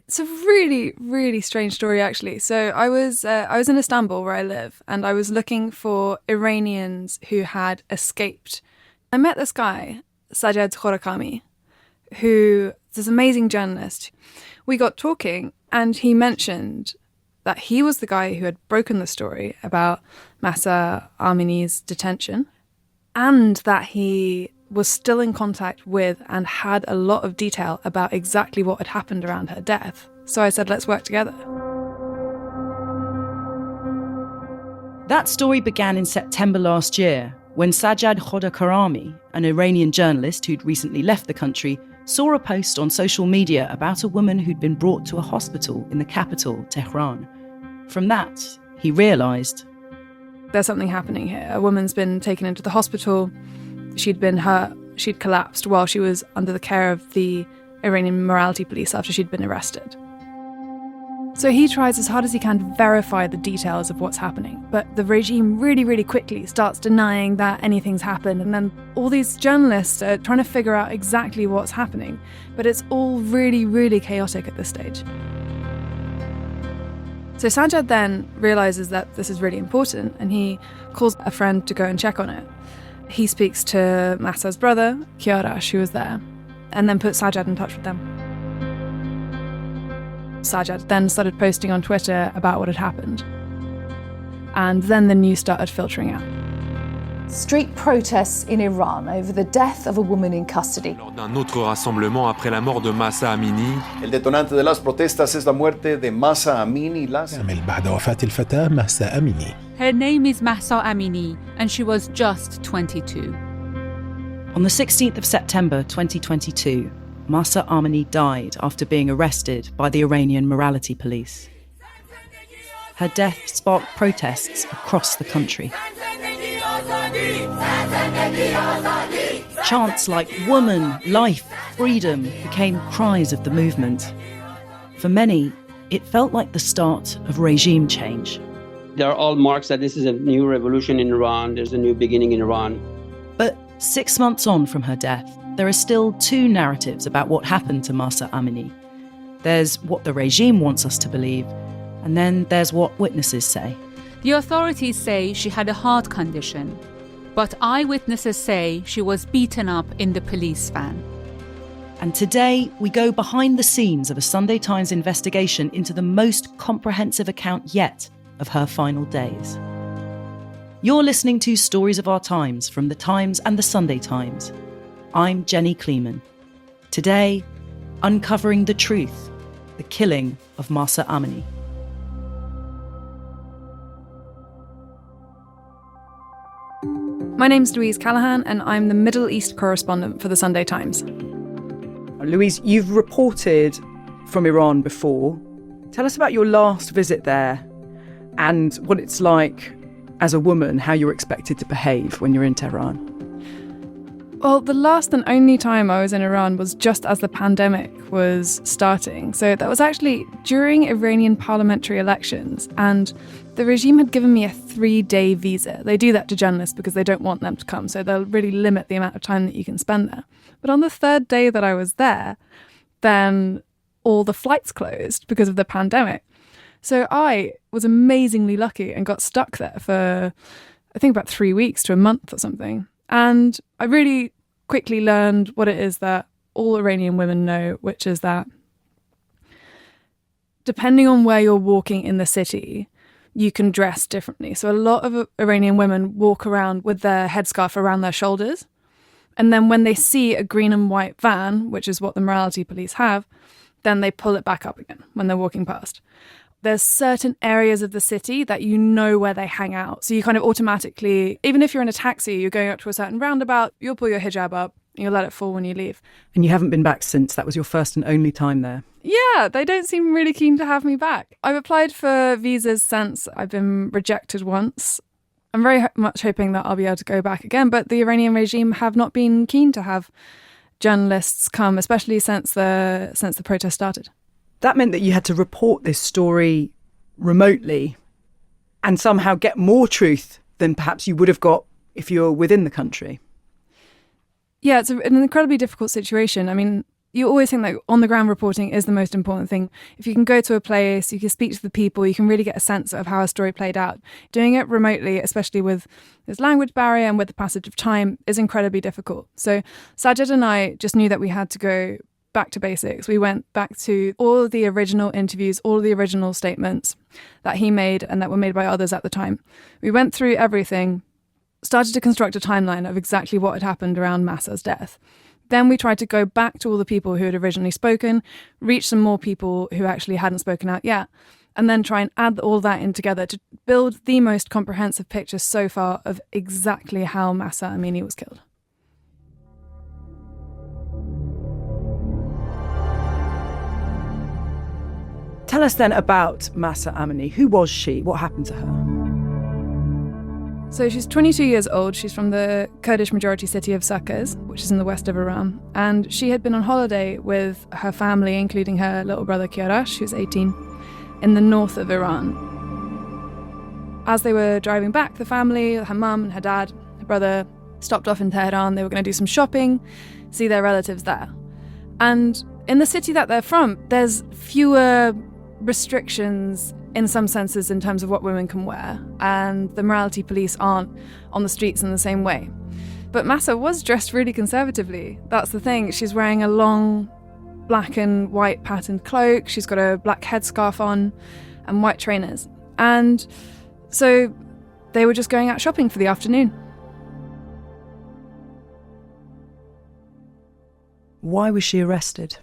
It's a really, really strange story, actually. So I was in Istanbul, where I live, and I was looking for Iranians who had escaped. I met this guy, Sajjad Khorakami, who is this amazing journalist. We got talking, and he mentioned that he was the guy who had broken the story about Mahsa Amini's detention, and that he was still in contact with and had a lot of detail about exactly what had happened around her death. So I said, let's work together. That story began in September last year, when Sajjad Khorakami, an Iranian journalist who'd recently left the country, saw a post on social media about a woman who'd been brought to a hospital in the capital, Tehran. From that, he realised there's something happening here. A woman's been taken into the hospital. She'd been hurt. She'd collapsed while she was under the care of the Iranian morality police after she'd been arrested. So he tries as hard as he can to verify the details of what's happening. But the regime really, really quickly starts denying that anything's happened. And then all these journalists are trying to figure out exactly what's happening. But it's all really, really chaotic at this stage. So Sajjad then realises that this is really important, and he calls a friend to go and check on it. He speaks to Mahsa's brother, Kiarash, who was there, and then puts Sajjad in touch with them. Sajjad then started posting on Twitter about what had happened. And then the news started filtering out. Street protests in Iran over the death of a woman in custody. Lors d'un autre rassemblement après la mort de Mahsa Amini. El detonante de las protestas es la muerte de Mahsa Amini. بعد وفاة الفتاة مهسا أميني. Her name is Mahsa Amini, and she was just 22. On the 16th of September 2022, Mahsa Amini died after being arrested by the Iranian morality police. Her death sparked protests across the country. Chants like woman, life, freedom became cries of the movement. For many, it felt like the start of regime change. There are all marks that this is a new revolution in Iran, there's a new beginning in Iran. But 6 months on from her death, there are still two narratives about what happened to Mahsa Amini. There's what the regime wants us to believe, and then there's what witnesses say. The authorities say she had a heart condition, but eyewitnesses say she was beaten up in the police van. And today, we go behind the scenes of a Sunday Times investigation into the most comprehensive account yet of her final days. You're listening to Stories of Our Times from The Times and The Sunday Times. I'm Jenny Kleeman. Today, uncovering the truth, the killing of Mahsa Amini. My name's Louise Callaghan, and I'm the Middle East correspondent for The Sunday Times. Louise, you've reported from Iran before. Tell us about your last visit there and what it's like as a woman, how you're expected to behave when you're in Tehran. Well, the last and only time I was in Iran was just as the pandemic was starting. So that was actually during Iranian parliamentary elections, and the regime had given me a 3-day visa. They do that to journalists because they don't want them to come, so they'll really limit the amount of time that you can spend there. But on the 3rd day that I was there, then all the flights closed because of the pandemic. So I was amazingly lucky and got stuck there for, I think, about 3 weeks to a month or something. And I really quickly learned what it is that all Iranian women know, which is that depending on where you're walking in the city, you can dress differently. So a lot of Iranian women walk around with their headscarf around their shoulders. And then when they see a green and white van, which is what the morality police have, then they pull it back up again when they're walking past. There's certain areas of the city that you know where they hang out. So you kind of automatically, even if you're in a taxi, you're going up to a certain roundabout, you'll pull your hijab up and you'll let it fall when you leave. And you haven't been back since. That was your first and only time there. Yeah, they don't seem really keen to have me back. I've applied for visas since. I've been rejected once. I'm very much hoping that I'll be able to go back again. But the Iranian regime have not been keen to have journalists come, especially since the protest started. That meant that you had to report this story remotely and somehow get more truth than perhaps you would have got if you were within the country. Yeah, it's an incredibly difficult situation. I mean, You always think that on-the-ground reporting is the most important thing. If you can go to a place, you can speak to the people, you can really get a sense of how a story played out. Doing it remotely, especially with this language barrier and with the passage of time, is incredibly difficult. So Sajid and I just knew that we had to go back to basics. We went back to all of the original interviews, all of the original statements that he made and that were made by others at the time. We went through everything, started to construct a timeline of exactly what had happened around Mahsa's death. Then we tried to go back to all the people who had originally spoken, reach some more people who actually hadn't spoken out yet, and then try and add all that in together to build the most comprehensive picture so far of exactly how Mahsa Amini was killed. Tell us then about Mahsa Amini. Who was she? What happened to her? So she's 22 years old. She's from the Kurdish majority city of Sakaz, which is in the west of Iran. And she had been on holiday with her family, including her little brother Kiarash, who's 18, in the north of Iran. As they were driving back, the family, her mum and her dad, her brother, stopped off in Tehran. They were going to do some shopping, see their relatives there. And in the city that they're from, there's fewer restrictions in some senses in terms of what women can wear, and the morality police aren't on the streets in the same way. But Mahsa was dressed really conservatively. That's the thing. She's wearing a long black and white patterned cloak, she's got a black headscarf on and white trainers. And so they were just going out shopping for the afternoon. Why was she arrested?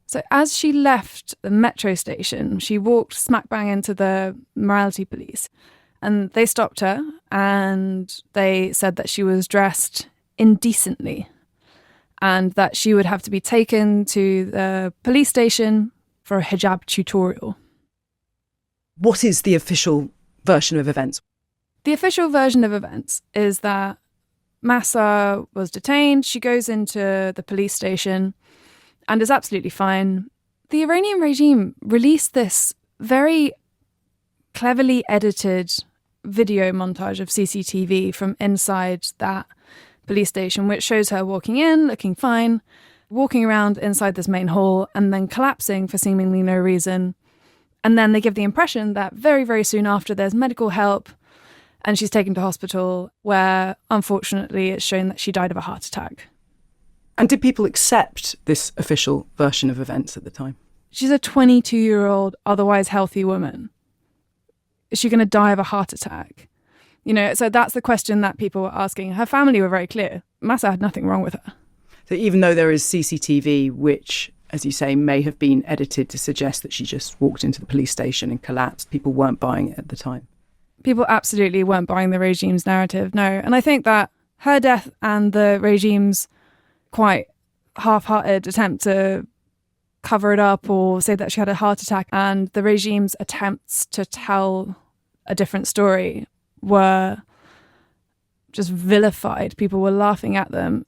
So as she left the metro station, she walked smack bang into the morality police, and they stopped her and they said that she was dressed indecently and that she would have to be taken to the police station for a hijab tutorial. What is the official version of events? The official version of events is that Mahsa was detained. She goes into the police station and is absolutely fine. The Iranian regime released this very cleverly edited video montage of CCTV from inside that police station, which shows her walking in, looking fine, walking around inside this main hall, and then collapsing for seemingly no reason. And then they give the impression that very, very soon after there's medical help and she's taken to hospital, where unfortunately it's shown that she died of a heart attack. And did people accept this official version of events at the time? She's a 22-year-old, otherwise healthy woman. Is she going to die of a heart attack? You know, so that's the question that people were asking. Her family were very clear. Mahsa had nothing wrong with her. So even though there is CCTV, which, as you say, may have been edited to suggest that she just walked into the police station and collapsed, people weren't buying it at the time. People absolutely weren't buying the regime's narrative, no. And I think that her death and the regime's quite half-hearted attempt to cover it up or say that she had a heart attack, and the regime's attempts to tell a different story were just vilified. People were laughing at them.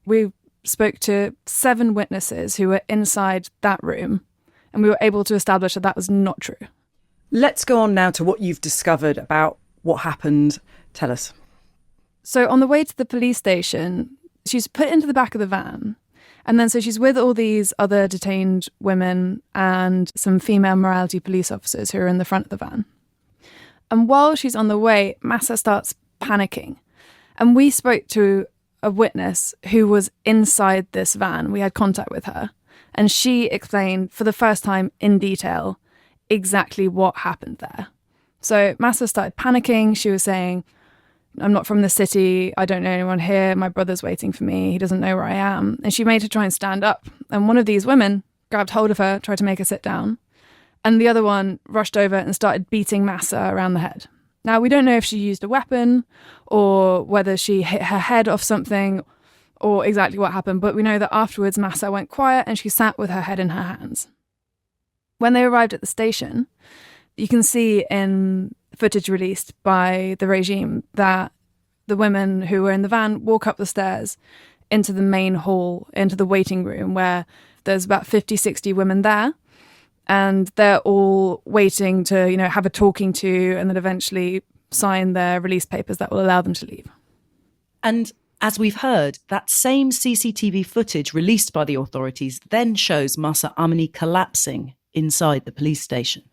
We spoke to 7 witnesses who were inside that room, and we were able to establish that that was not true. Let's go on now to what you've discovered about what happened. Tell us. So on the way to the police station, she's put into the back of the van. And then so she's with all these other detained women and some female morality police officers who are in the front of the van. And while she's on the way, Mahsa starts panicking. And we spoke to a witness who was inside this van. We had contact with her. And she explained for the first time in detail exactly what happened there. So Mahsa started panicking. She was saying, I'm not from the city. I don't know anyone here. My brother's waiting for me. He doesn't know where I am. And she made her try and stand up. And one of these women grabbed hold of her, tried to make her sit down. And the other one rushed over and started beating Mahsa around the head. Now, we don't know if she used a weapon or whether she hit her head off something or exactly what happened. But we know that afterwards, Mahsa went quiet and she sat with her head in her hands. When they arrived at the station, you can see in footage released by the regime that the women who were in the van walk up the stairs into the main hall, into the waiting room, where there's about 50, 60 women there. And they're all waiting to, have a talking to and then eventually sign their release papers that will allow them to leave. And As we've heard, that same CCTV footage released by the authorities then shows Mahsa Amini collapsing inside the police station.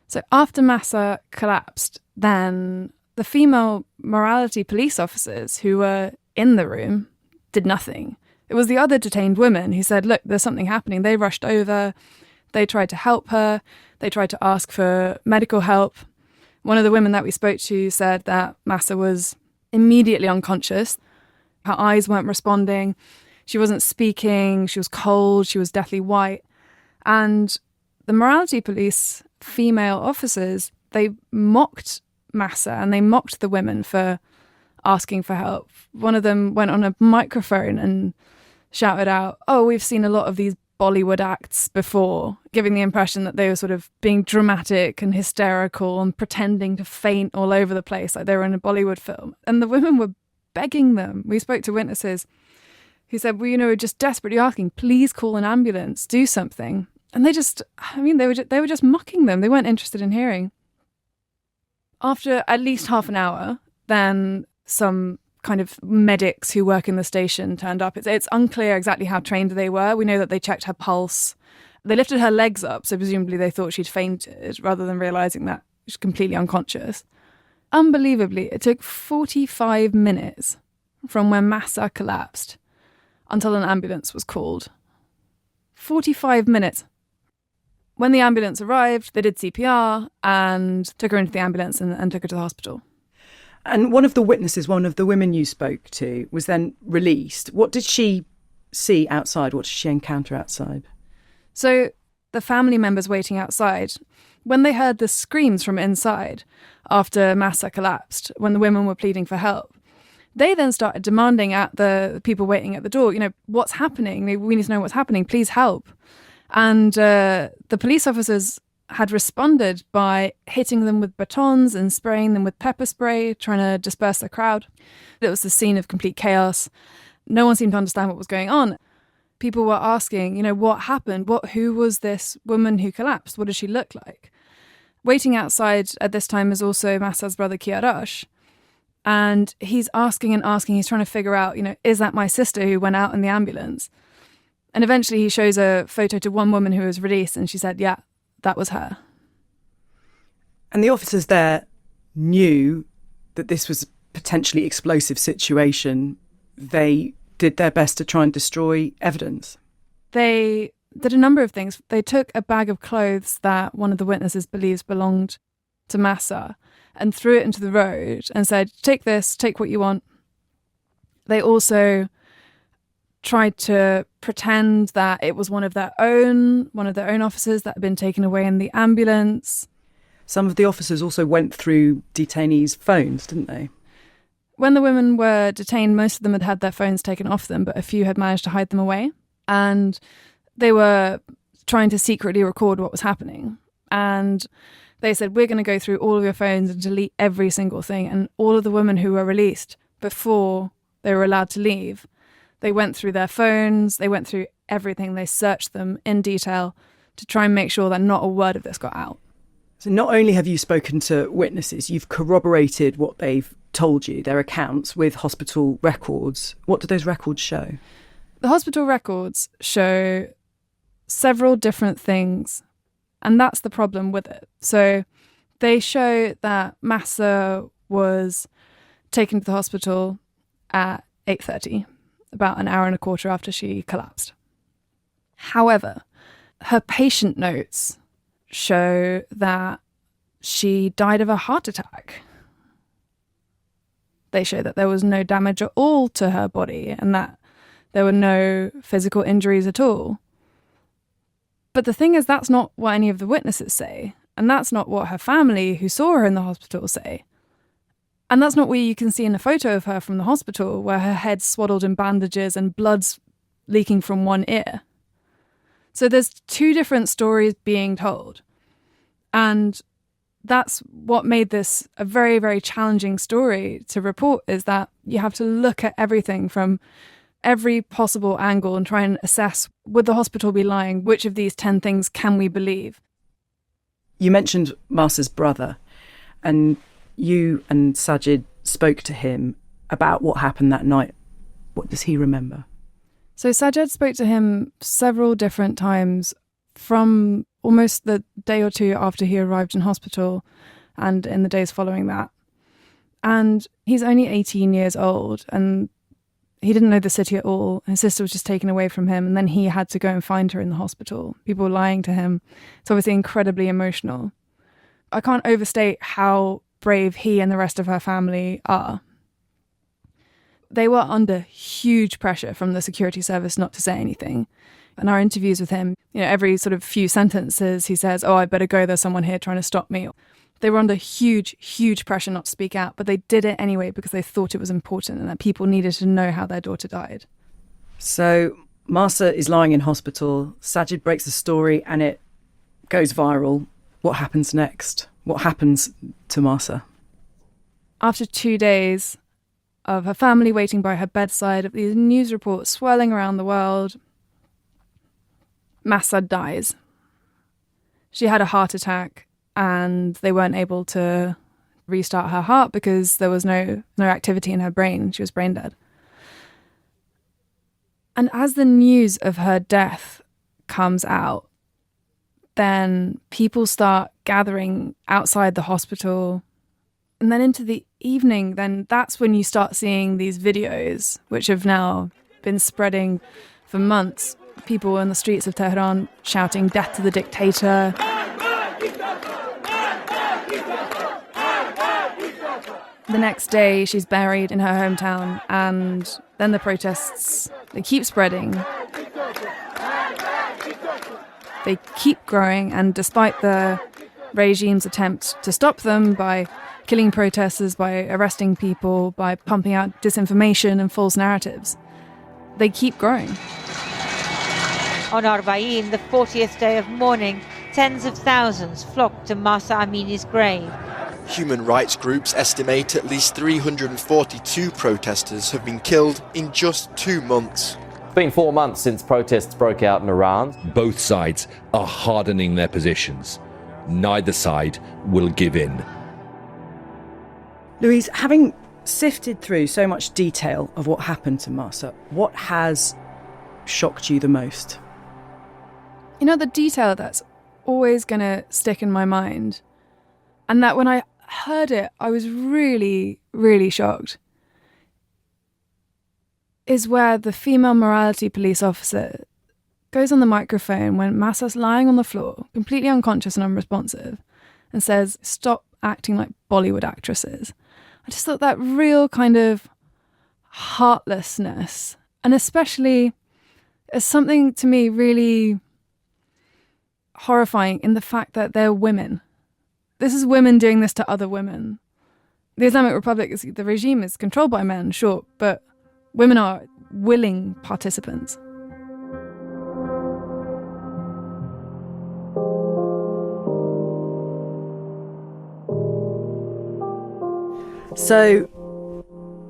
So after Mahsa collapsed, then the female morality police officers who were in the room did nothing. It was the other detained women who said, look, there's something happening. They rushed over. They tried to help her. They tried to ask for medical help. One of the women that we spoke to said that Mahsa was immediately unconscious. Her eyes weren't responding. She wasn't speaking. She was cold. She was deathly white. And the morality police female officers, they mocked Mahsa and they mocked the women for asking for help. One of them went on a microphone and shouted out, oh, we've seen a lot of these Bollywood acts before, giving the impression that they were sort of being dramatic and hysterical and pretending to faint all over the place like they were in a Bollywood film. And the women were begging them. We spoke to witnesses who said, well, we're just desperately asking, please call an ambulance, do something. And they were just mocking them. They weren't interested in hearing. After at least half an hour, then some kind of medics who work in the station turned up. It's unclear exactly how trained they were. We know that they checked her pulse. They lifted her legs up, so presumably they thought she'd fainted, rather than realising that she's completely unconscious. Unbelievably, it took 45 minutes from when Mahsa collapsed until an ambulance was called. 45 minutes. When the ambulance arrived, they did CPR and took her into the ambulance and took her to the hospital. And one of the witnesses, one of the women you spoke to, was then released. What did she see outside? What did she encounter outside? So the family members waiting outside, when they heard the screams from inside after Mahsa collapsed, when the women were pleading for help, they then started demanding at the people waiting at the door, what's happening? We need to know what's happening. Please help. And the police officers had responded by hitting them with batons and spraying them with pepper spray, trying to disperse the crowd. It was the scene of complete chaos. No one seemed to understand what was going on. People were asking, what happened? Who was this woman who collapsed? What did she look like? Waiting outside at this time is also Mahsa's brother Kiarash. And he's asking and asking. He's trying to figure out, is that my sister who went out in the ambulance? And eventually he shows a photo to one woman who was released and she said, yeah, that was her. And the officers there knew that this was a potentially explosive situation. They did their best to try and destroy evidence. They did a number of things. They took a bag of clothes that one of the witnesses believes belonged to Mahsa and threw it into the road and said, take this, take what you want. They also tried to pretend that it was one of their own officers that had been taken away in the ambulance. Some of the officers also went through detainees' phones, didn't they? When the women were detained, most of them had had their phones taken off them, but a few had managed to hide them away. And they were trying to secretly record what was happening. And they said, we're going to go through all of your phones and delete every single thing. And all of the women who were released before they were allowed to leave, they went through their phones, they went through everything, they searched them in detail to try and make sure that not a word of this got out. So not only have you spoken to witnesses, you've corroborated what they've told you, their accounts, with hospital records. What do those records show? The hospital records show several different things, and that's the problem with it. So they show that Mahsa was taken to the hospital at 8:30. About an hour and a quarter after she collapsed. However, her patient notes show that she died of a heart attack. They show that there was no damage at all to her body and that there were no physical injuries at all. But the thing is, that's not what any of the witnesses say, and that's not what her family who saw her in the hospital say. And that's not what you can see in a photo of her from the hospital, where her head's swaddled in bandages and blood's leaking from one ear. So there's two different stories being told. And that's what made this a very, very challenging story to report, is that you have to look at everything from every possible angle and try and assess, would the hospital be lying? Which of these 10 things can we believe? You mentioned Mahsa's brother, and you and Sajid spoke to him. about what happened that night? What does he remember? So Sajed spoke to him several different times from almost the day or two after he arrived in hospital and in the days following that. And he's only 18 years old and he didn't know the city at all. His sister was just taken away from him and then he had to go and find her in the hospital. People were lying to him. It's obviously incredibly emotional. I can't overstate how brave he and the rest of her family are. They were under huge pressure from the security service not to say anything. In our interviews with him, every sort of few sentences he says, "Oh, I better go, there's someone here trying to stop me." They were under huge, huge pressure not to speak out, but they did it anyway because they thought it was important and that people needed to know how their daughter died. So Mahsa is lying in hospital. Sajid breaks the story and it goes viral. What happens next? What happens to Mahsa? After 2 days of her family waiting by her bedside, of these news reports swirling around the world, Mahsa dies. She had a heart attack and they weren't able to restart her heart because there was no activity in her brain. She was brain dead. And as the news of her death comes out, then people start gathering outside the hospital. And then into the evening, then that's when you start seeing these videos, which have now been spreading for months. People in the streets of Tehran shouting, "Death to the dictator." The next day, she's buried in her hometown, and then the protests, they keep spreading. They keep growing, and despite the regime's attempt to stop them by killing protesters, by arresting people, by pumping out disinformation and false narratives, they keep growing. On Arba'in, the 40th day of mourning, tens of thousands flocked to Mahsa Amini's grave. Human rights groups estimate at least 342 protesters have been killed in just 2 months. It's been 4 months since protests broke out in Iran. Both sides are hardening their positions. Neither side will give in. Louise, having sifted through so much detail of what happened to Mahsa, what has shocked you the most? The detail that's always going to stick in my mind, and that when I heard it, I was really, really shocked, is where the female morality police officer goes on the microphone when Mahsa's lying on the floor, completely unconscious and unresponsive, and says, "Stop acting like Bollywood actresses." I just thought that real kind of heartlessness, and especially as something to me really horrifying in the fact that they're women. This is women doing this to other women. The Islamic Republic, the regime is controlled by men, sure, but women are willing participants. So,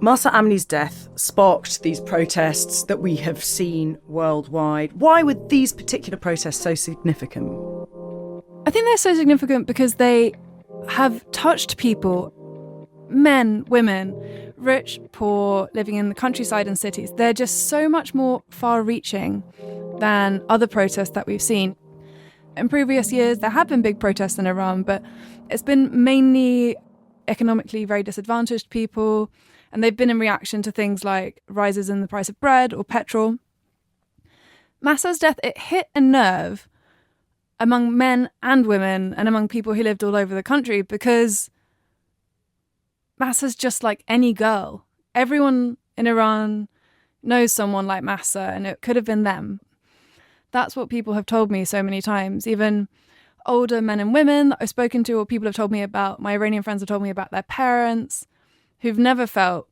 Mahsa Amini's death sparked these protests that we have seen worldwide. Why were these particular protests so significant? I think they're so significant because they have touched people, men, women, rich, poor, living in the countryside and cities. They're just so much more far-reaching than other protests that we've seen. In previous years, there have been big protests in Iran, but it's been mainly economically very disadvantaged people, and they've been in reaction to things like rises in the price of bread or petrol. Mahsa's death, it hit a nerve among men and women and among people who lived all over the country because Mahsa's just like any girl. Everyone in Iran knows someone like Mahsa, and it could have been them. That's what people have told me so many times. Even older men and women that I've spoken to, or people have told me about, my Iranian friends have told me about their parents who've never felt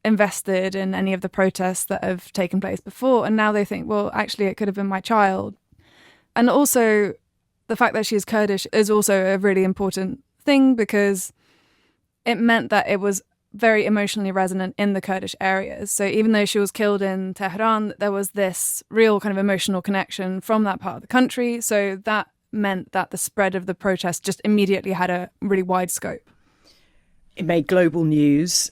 invested in any of the protests that have taken place before. And now they think, well, actually, it could have been my child. And also, the fact that she's Kurdish is also a really important thing because it meant that it was very emotionally resonant in the Kurdish areas. So even though she was killed in Tehran, there was this real kind of emotional connection from that part of the country. So that meant that the spread of the protest just immediately had a really wide scope. It made global news.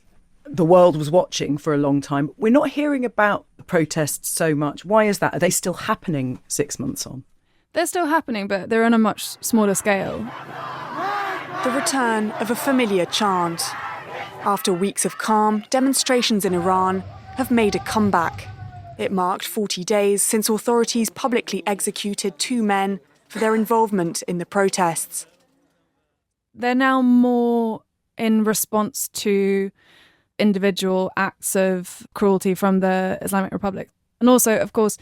the world was watching for a long time. We're not hearing about the protests so much. Why is that? Are they still happening 6 months on? They're still happening, but they're on a much smaller scale. The return of a familiar chant. After weeks of calm, demonstrations in Iran have made a comeback. It marked 40 days since authorities publicly executed 2 men for their involvement in the protests. They're now more in response to individual acts of cruelty from the Islamic Republic. And also, of course,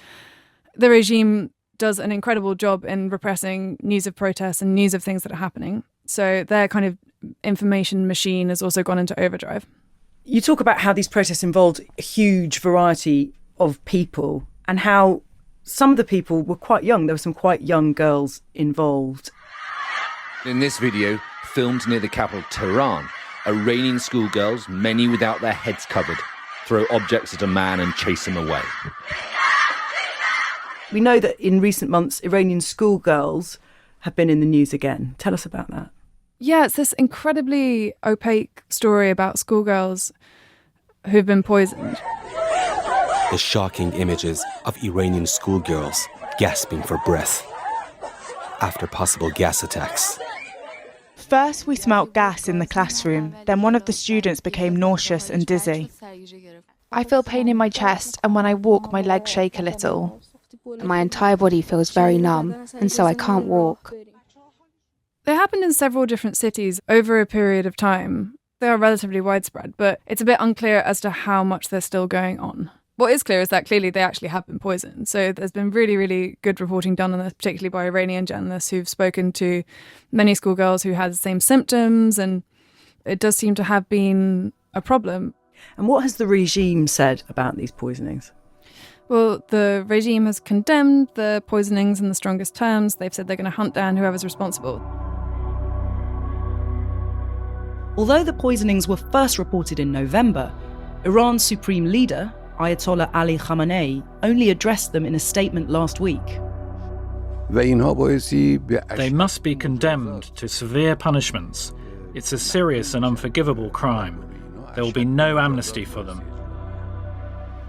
the regime does an incredible job in repressing news of protests and news of things that are happening. So their kind of information machine has also gone into overdrive. You talk about how these protests involved a huge variety of people and how some of the people were quite young. There were some quite young girls involved. In this video, filmed near the capital Tehran, Iranian schoolgirls, many without their heads covered, throw objects at a man and chase him away. We know that in recent months, Iranian schoolgirls have been in the news again. Tell us about that. Yeah, it's this incredibly opaque story about schoolgirls who've been poisoned. The shocking images of Iranian schoolgirls gasping for breath after possible gas attacks. First, we smelt gas in the classroom. Then one of the students became nauseous and dizzy. I feel pain in my chest, and when I walk, my legs shake a little. My entire body feels very numb, and so I can't walk. They happened in several different cities over a period of time. They are relatively widespread, but it's a bit unclear as to how much they're still going on. What is clear is that clearly they actually have been poisoned. So there's been really, really good reporting done on this, particularly by Iranian journalists who've spoken to many schoolgirls who had the same symptoms, and it does seem to have been a problem. And what has the regime said about these poisonings? Well, the regime has condemned the poisonings in the strongest terms. They've said they're going to hunt down whoever's responsible. Although the poisonings were first reported in November, Iran's supreme leader, Ayatollah Ali Khamenei, only addressed them in a statement last week. They must be condemned to severe punishments. It's a serious and unforgivable crime. There will be no amnesty for them.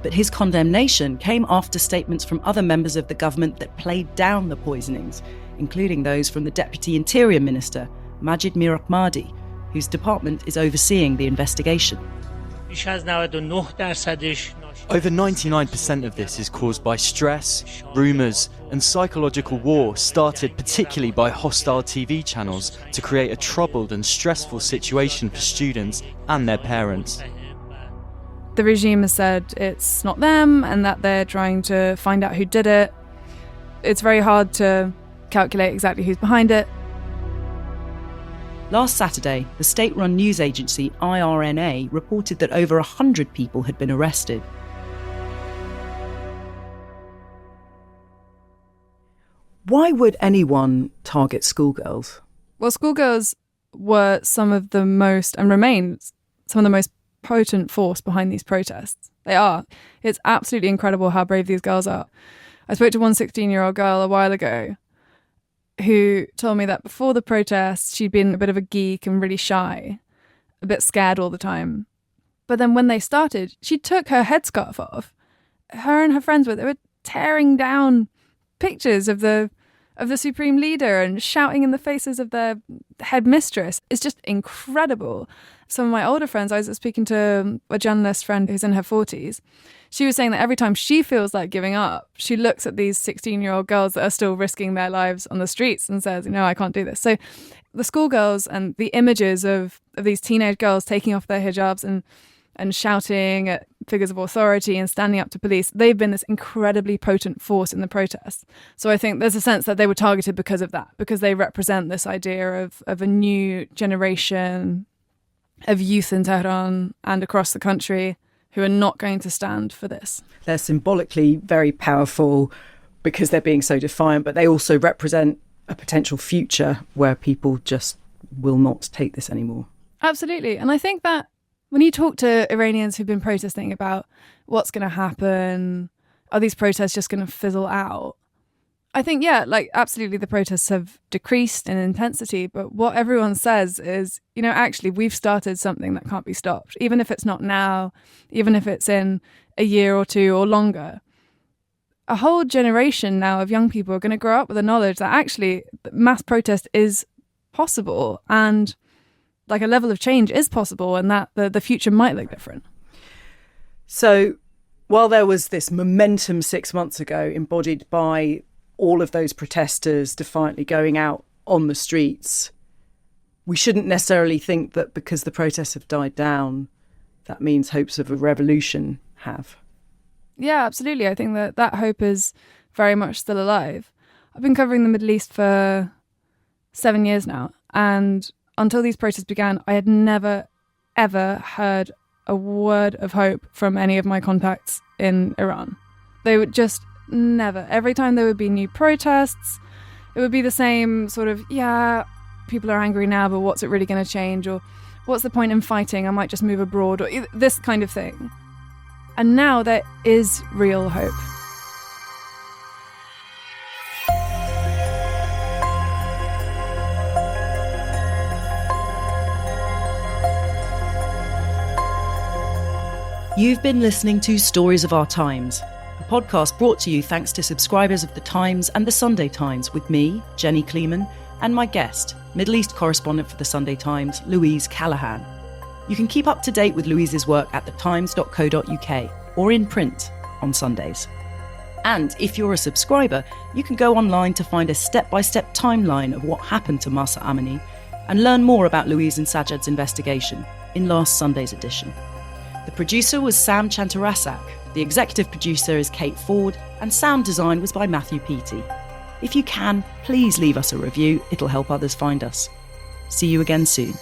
But his condemnation came after statements from other members of the government that played down the poisonings, including those from the Deputy Interior Minister, Majid Mirahmadi, whose department is overseeing the investigation. Over 99% of this is caused by stress, rumours and psychological war started particularly by hostile TV channels to create a troubled and stressful situation for students and their parents. The regime has said it's not them and that they're trying to find out who did it. It's very hard to calculate exactly who's behind it. Last Saturday, the state-run news agency IRNA reported that over 100 people had been arrested. Why would anyone target schoolgirls? Well, schoolgirls were some of the most, and remain some of the most potent force behind these protests. They are. It's absolutely incredible how brave these girls are. I spoke to one 16-year-old girl a while ago who told me that before the protests, she'd been a bit of a geek and really shy, a bit scared all the time. But then when they started, she took her headscarf off. Her and her friends they were tearing down pictures of the supreme leader and shouting in the faces of their headmistress. It's just incredible. Some of my older friends, I was speaking to a journalist friend who's in her 40s. She was saying that every time she feels like giving up, she looks at these 16-year-old girls that are still risking their lives on the streets and says, I can't do this. So the schoolgirls and the images of these teenage girls taking off their hijabs and shouting at figures of authority and standing up to police, they've been this incredibly potent force in the protests. So I think there's a sense that they were targeted because of that, because they represent this idea of a new generation of youth in Tehran and across the country who are not going to stand for this. They're symbolically very powerful because they're being so defiant, but they also represent a potential future where people just will not take this anymore. Absolutely. And I think that when you talk to Iranians who've been protesting about what's going to happen, are these protests just going to fizzle out? I think, absolutely the protests have decreased in intensity, but what everyone says is, actually we've started something that can't be stopped, even if it's not now, even if it's in a year or two or longer. A whole generation now of young people are going to grow up with the knowledge that actually mass protest is possible and like a level of change is possible, and that the future might look different. So while there was this momentum 6 months ago embodied by all of those protesters defiantly going out on the streets, we shouldn't necessarily think that because the protests have died down, that means hopes of a revolution have. Yeah, absolutely. I think that hope is very much still alive. I've been covering the Middle East for 7 years now, and until these protests began, I had never, ever heard a word of hope from any of my contacts in Iran. They would just never. Every time there would be new protests, it would be the same sort of, people are angry now, but what's it really going to change? Or what's the point in fighting? I might just move abroad, or this kind of thing. And now there is real hope. You've been listening to Stories of Our Times, a podcast brought to you thanks to subscribers of The Times and The Sunday Times with me, Jenny Kleeman, and my guest, Middle East correspondent for The Sunday Times, Louise Callaghan. You can keep up to date with Louise's work at thetimes.co.uk or in print on Sundays. And if you're a subscriber, you can go online to find a step-by-step timeline of what happened to Mahsa Amini and learn more about Louise and Sajad's investigation in last Sunday's edition. The producer was Sam Chantarasak, the executive producer is Kate Ford, and sound design was by Matthew Peaty. If you can, please leave us a review, it'll help others find us. See you again soon.